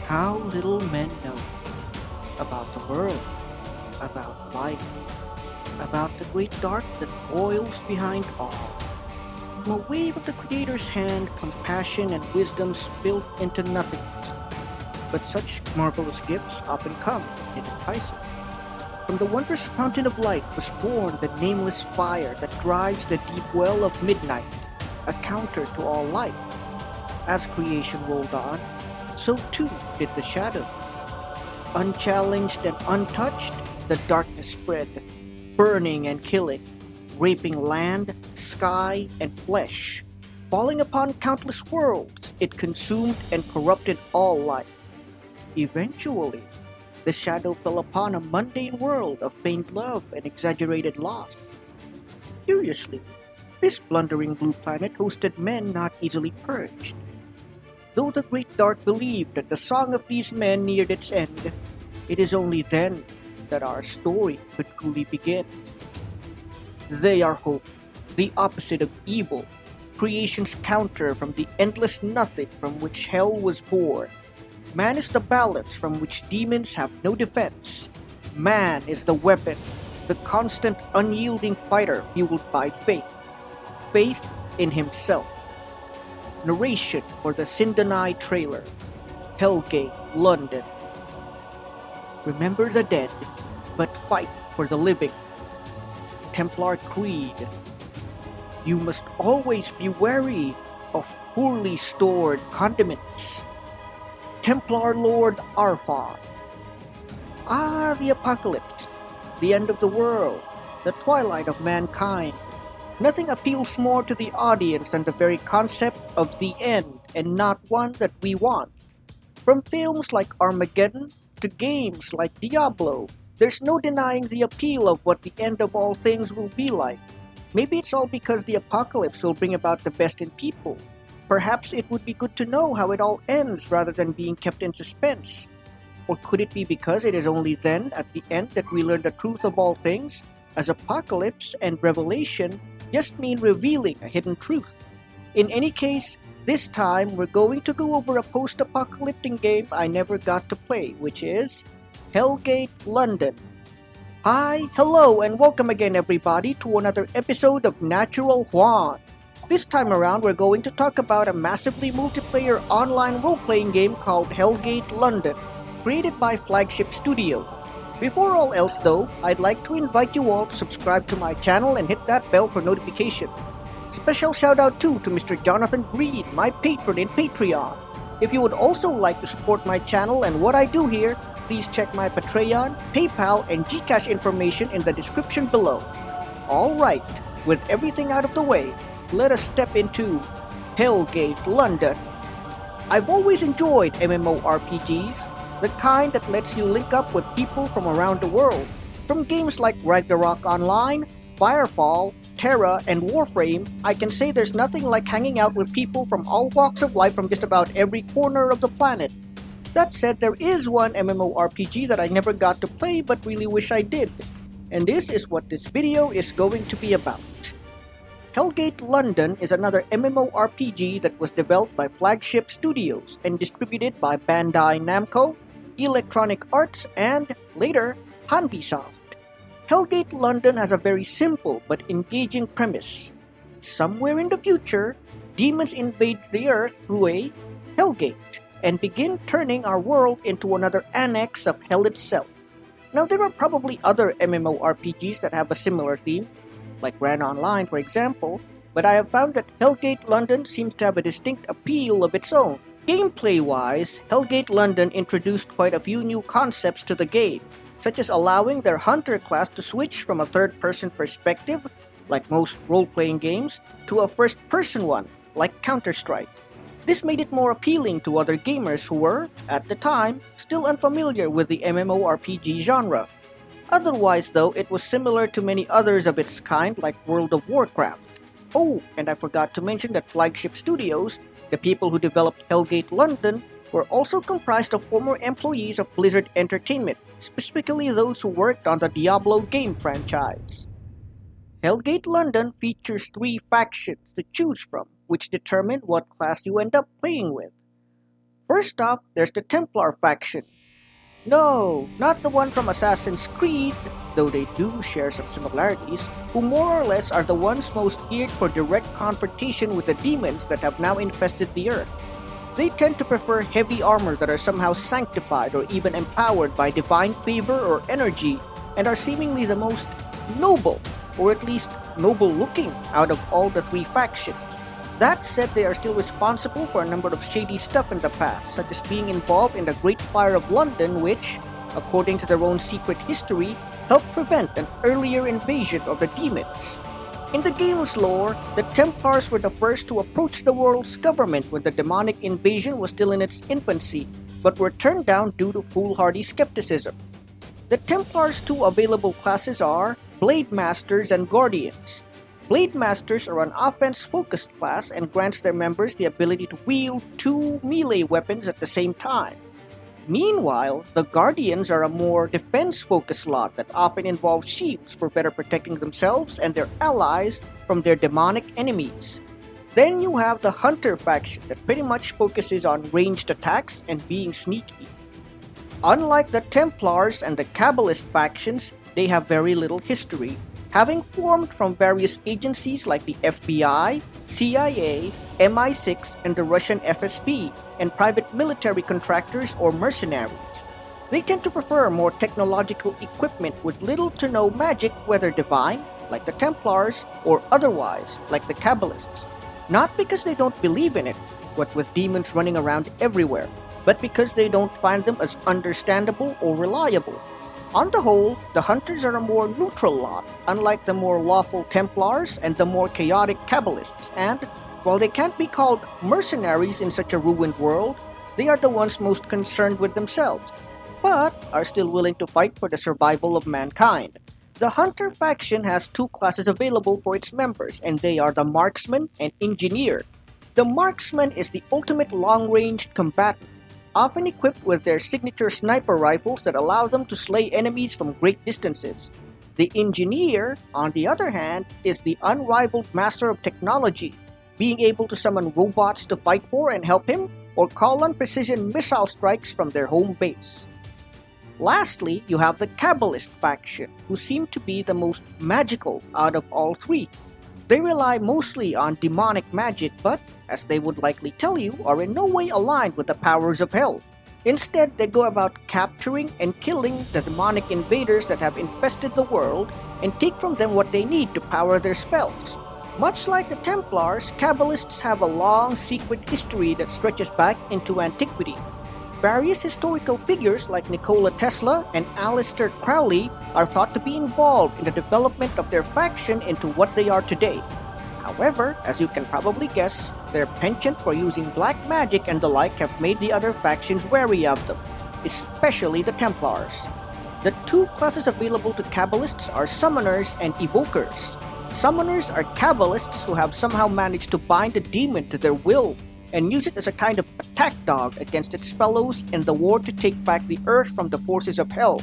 How little men know about the world, about life, about the great dark that boils behind all. From a wave of the Creator's hand, compassion and wisdom spilled into nothingness. But such marvelous gifts often come in enticing. From the wondrous fountain of light was born the nameless fire that drives the deep well of midnight, a counter to all life. As creation rolled on, so too did the shadow. Unchallenged and untouched, the darkness spread, burning and killing, raping land, sky, and flesh. Falling upon countless worlds, it consumed and corrupted all life. Eventually, the shadow fell upon a mundane world of feigned love and exaggerated loss. Curiously, this blundering blue planet hosted men not easily purged. Though the great dark believed that the song of these men neared its end, it is only then that our story could truly begin. They are hope, the opposite of evil, creation's counter from the endless nothing from which hell was born. Man is the balance from which demons have no defense. Man is the weapon, the constant unyielding fighter fueled by faith. Faith in himself. Narration for the Sindonai trailer. Hellgate, London. Remember the dead, but fight for the living. Templar Creed. You must always be wary of poorly stored condiments. Templar Lord Arfon. The apocalypse, the end of the world, the twilight of mankind. Nothing appeals more to the audience than the very concept of the end, and not one that we want. From films like Armageddon to games like Diablo, there's no denying the appeal of what the end of all things will be like. Maybe it's all because the apocalypse will bring about the best in people. Perhaps it would be good to know how it all ends rather than being kept in suspense. Or could it be because it is only then, at the end, that we learn the truth of all things, as apocalypse and revelation just mean revealing a hidden truth? In any case, this time we're going to go over a post-apocalyptic game I never got to play, which is Hellgate, London. Hi, hello, and welcome again everybody to another episode of Natural Juan. This time around, we're going to talk about a massively multiplayer online role-playing game called Hellgate London, created by Flagship Studios. Before all else though, I'd like to invite you all to subscribe to my channel and hit that bell for notifications. Special shout out too to Mr. Jonathan Green, my patron in Patreon. If you would also like to support my channel and what I do here, please check my Patreon, PayPal, and Gcash information in the description below. Alright, with everything out of the way, let us step into Hellgate, London. I've always enjoyed MMORPGs, the kind that lets you link up with people from around the world. From games like Ragnarok Online, Firefall, Terra, and Warframe, I can say there's nothing like hanging out with people from all walks of life from just about every corner of the planet. That said, there is one MMORPG that I never got to play but really wish I did. And this is what this video is going to be about. Hellgate London is another MMORPG that was developed by Flagship Studios and distributed by Bandai Namco, Electronic Arts, and, later, Handisoft. Hellgate London has a very simple but engaging premise. Somewhere in the future, demons invade the Earth through a Hellgate and begin turning our world into another annex of Hell itself. Now, there are probably other MMORPGs that have a similar theme, like Ran Online for example, but I have found that Hellgate London seems to have a distinct appeal of its own. Gameplay-wise, Hellgate London introduced quite a few new concepts to the game, such as allowing their hunter class to switch from a third-person perspective, like most role-playing games, to a first-person one, like Counter-Strike. This made it more appealing to other gamers who were, at the time, still unfamiliar with the MMORPG genre. Otherwise though, it was similar to many others of its kind like World of Warcraft. Oh, and I forgot to mention that Flagship Studios, the people who developed Hellgate London, were also comprised of former employees of Blizzard Entertainment, specifically those who worked on the Diablo game franchise. Hellgate London features 3 factions to choose from, which determine what class you end up playing with. First off, there's the Templar faction. No, not the one from Assassin's Creed, though they do share some similarities, who more or less are the ones most geared for direct confrontation with the demons that have now infested the earth. They tend to prefer heavy armor that are somehow sanctified or even empowered by divine favor or energy, and are seemingly the most noble, or at least noble looking, out of all the three factions. That said, they are still responsible for a number of shady stuff in the past, such as being involved in the Great Fire of London, which, according to their own secret history, helped prevent an earlier invasion of the demons. In the game's lore, the Templars were the first to approach the world's government when the demonic invasion was still in its infancy, but were turned down due to foolhardy skepticism. The Templars' two available classes are Blade Masters and Guardians. Blade Masters are an offense-focused class and grants their members the ability to wield two melee weapons at the same time. Meanwhile, the Guardians are a more defense-focused lot that often involves shields for better protecting themselves and their allies from their demonic enemies. Then you have the Hunter faction that pretty much focuses on ranged attacks and being sneaky. Unlike the Templars and the Kabbalist factions, they have very little history, having formed from various agencies like the FBI, CIA, MI6, and the Russian FSB, and private military contractors or mercenaries. They tend to prefer more technological equipment with little to no magic, whether divine, like the Templars, or otherwise, like the Kabbalists. Not because they don't believe in it, what with demons running around everywhere, but because they don't find them as understandable or reliable. On the whole, the Hunters are a more neutral lot, unlike the more lawful Templars and the more chaotic Kabbalists, and, while they can't be called mercenaries in such a ruined world, they are the ones most concerned with themselves, but are still willing to fight for the survival of mankind. The Hunter faction has two classes available for its members, and they are the Marksman and Engineer. The Marksman is the ultimate long-range combatant, often equipped with their signature sniper rifles that allow them to slay enemies from great distances. The Engineer, on the other hand, is the unrivaled master of technology, being able to summon robots to fight for and help him, or call on precision missile strikes from their home base. Lastly, you have the Kabbalist faction, who seem to be the most magical out of all three. They rely mostly on demonic magic, but, as they would likely tell you, are in no way aligned with the powers of hell. Instead, they go about capturing and killing the demonic invaders that have infested the world and take from them what they need to power their spells. Much like the Templars, Kabbalists have a long secret history that stretches back into antiquity. Various historical figures like Nikola Tesla and Aleister Crowley are thought to be involved in the development of their faction into what they are today. However, as you can probably guess, their penchant for using black magic and the like have made the other factions wary of them, especially the Templars. The two classes available to Kabbalists are Summoners and Evokers. Summoners are Kabbalists who have somehow managed to bind a demon to their will and use it as a kind of attack dog against its fellows in the war to take back the earth from the forces of hell.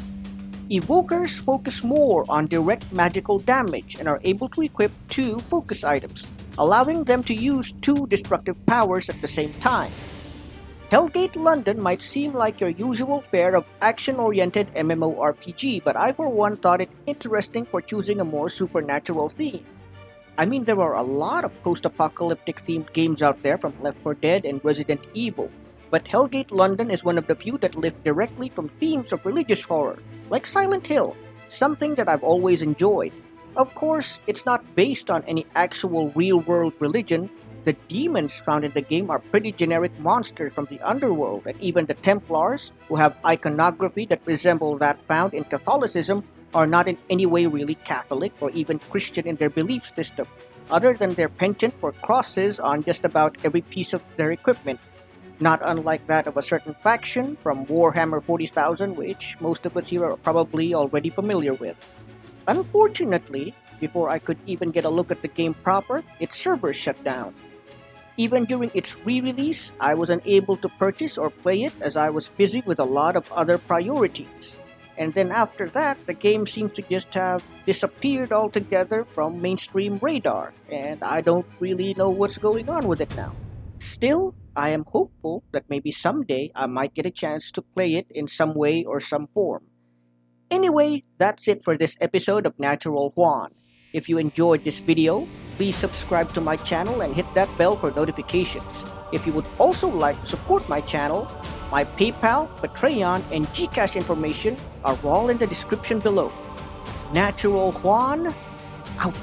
Evokers focus more on direct magical damage and are able to equip two focus items, allowing them to use two destructive powers at the same time. Hellgate London might seem like your usual fare of action-oriented MMORPG, but I for one thought it interesting for choosing a more supernatural theme. I mean, there are a lot of post-apocalyptic themed games out there from Left 4 Dead and Resident Evil, but Hellgate London is one of the few that lift directly from themes of religious horror, like Silent Hill, something that I've always enjoyed. Of course, it's not based on any actual real-world religion. The demons found in the game are pretty generic monsters from the underworld, and even the Templars, who have iconography that resemble that found in Catholicism, are not in any way really Catholic or even Christian in their belief system, other than their penchant for crosses on just about every piece of their equipment, not unlike that of a certain faction from Warhammer 40,000, which most of us here are probably already familiar with. Unfortunately, before I could even get a look at the game proper, its servers shut down. Even during its re-release, I was unable to purchase or play it as I was busy with a lot of other priorities. And then after that, the game seems to just have disappeared altogether from mainstream radar, and I don't really know what's going on with it now. Still, I am hopeful that maybe someday I might get a chance to play it in some way or some form. Anyway, that's it for this episode of Natural Juan. If you enjoyed this video, please subscribe to my channel and hit that bell for notifications. If you would also like to support my channel, my PayPal, Patreon, and Gcash information are all in the description below. Natural Juan, out.